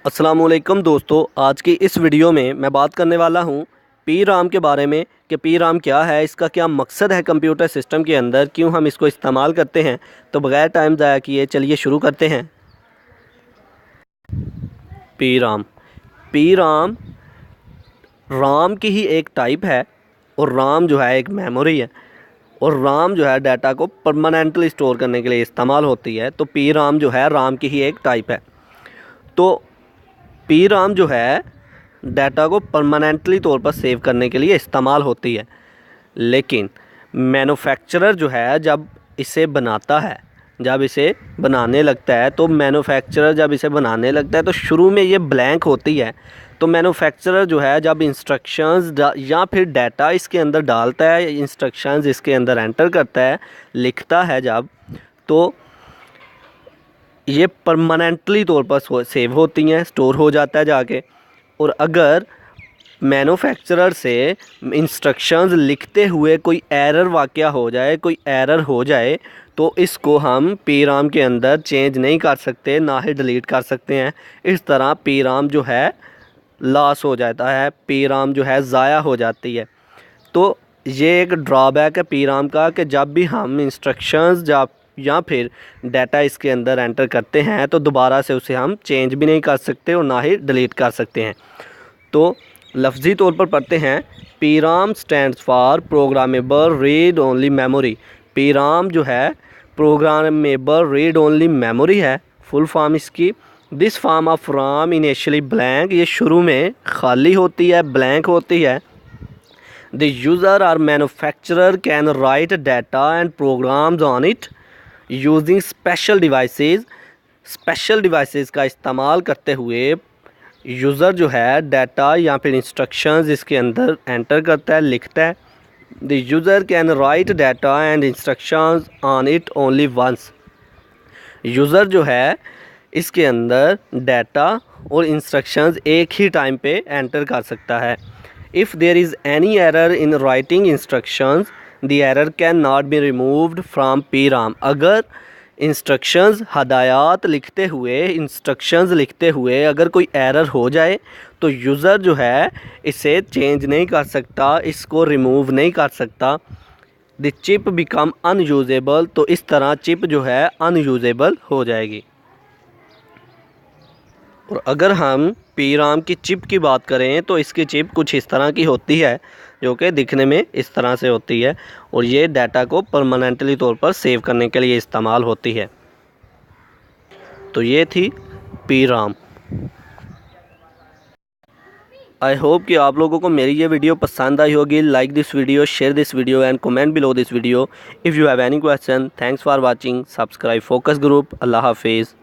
अस्सलामुअलैकुम दोस्तों, आज की इस वीडियो में मैं बात करने वाला हूँ पी राम के बारे में कि पी राम क्या है, इसका क्या मकसद है कंप्यूटर सिस्टम के अंदर, क्यों हम इसको इस्तेमाल करते हैं। तो बग़ैर टाइम ज़ाया किए चलिए शुरू करते हैं। पी राम राम की ही एक टाइप है और राम जो है एक मेमोरी है और राम जो है डाटा को परमानेंटली स्टोर करने के लिए इस्तेमाल होती है। तो पी राम जो है राम की ही एक टाइप है। तो पी राम जो है डाटा को परमानेंटली तौर पर सेव करने के लिए इस्तेमाल होती है, लेकिन मैन्युफैक्चरर जो है जब इसे बनाता है, जब इसे बनाने लगता है, तो मैन्युफैक्चरर जब इसे बनाने लगता है तो शुरू में ये ब्लैंक होती है। तो मैन्युफैक्चरर जो है जब इंस्ट्रक्शंस या फिर डाटा इसके अंदर डालता है, इंस्ट्रक्शंस इसके अंदर एंटर करता है, लिखता है जब, तो ये परमानेंटली तौर पर सेव होती हैं, स्टोर हो जाता है जाके। और अगर मैन्युफैक्चरर से इंस्ट्रक्शंस लिखते हुए कोई एरर वाक़या हो जाए, कोई एरर हो जाए, तो इसको हम पी राम के अंदर चेंज नहीं कर सकते, ना ही डिलीट कर सकते हैं। इस तरह पी राम जो है लॉस हो जाता है, पी राम जो है ज़ाया हो जाती है। तो ये एक ड्रॉबैक है पी राम का कि जब भी हम इंस्ट्रक्शंस या फिर डाटा इसके अंदर एंटर करते हैं तो दोबारा से उसे हम चेंज भी नहीं कर सकते और ना ही डिलीट कर सकते हैं। तो लफ्ज़ी तौर पर पढ़ते हैं, P Ram stands for programmable read only memory. P Ram जो है प्रोग्रामेबल रीड ओनली मेमोरी है फुल फॉर्म इसकी। This form of Ram initially blank, ये शुरू में खाली होती है, ब्लैंक होती है। The user or manufacturer can write data and programs on it using special devices। Special devices का इस्तेमाल करते हुए यूज़र जो है डाटा या फिर इंस्ट्रक्शंस इसके अंदर एंटर करता है, लिखता है। The user can write data and instructions on it only once। User जो है इसके अंदर डाटा और इंस्ट्रक्शंस एक ही टाइम पे एंटर कर सकता है। If there is any error in writing instructions, the error cannot be removed from PRAM। अगर इंस्ट्रक्शंस हदायत लिखते हुए, इंस्ट्रक्शंस लिखते हुए अगर कोई एरर हो जाए तो यूज़र जो है इसे चेंज नहीं कर सकता, इसको रिमूव नहीं कर सकता। द चिप बिकम अनयूजेबल, तो इस तरह चिप जो है अनयूजेबल हो जाएगी। और अगर हम पी राम की चिप की बात करें तो इसकी चिप कुछ इस तरह की होती है, जो कि दिखने में इस तरह से होती है और ये डाटा को परमानेंटली तौर पर सेव करने के लिए इस्तेमाल होती है। तो ये थी पी राम। आई होप कि आप लोगों को मेरी ये वीडियो पसंद आई होगी। Like this video, share this video and comment below this video. If you have any question, thanks for watching. Subscribe focus group. अल्लाह हाफिज़।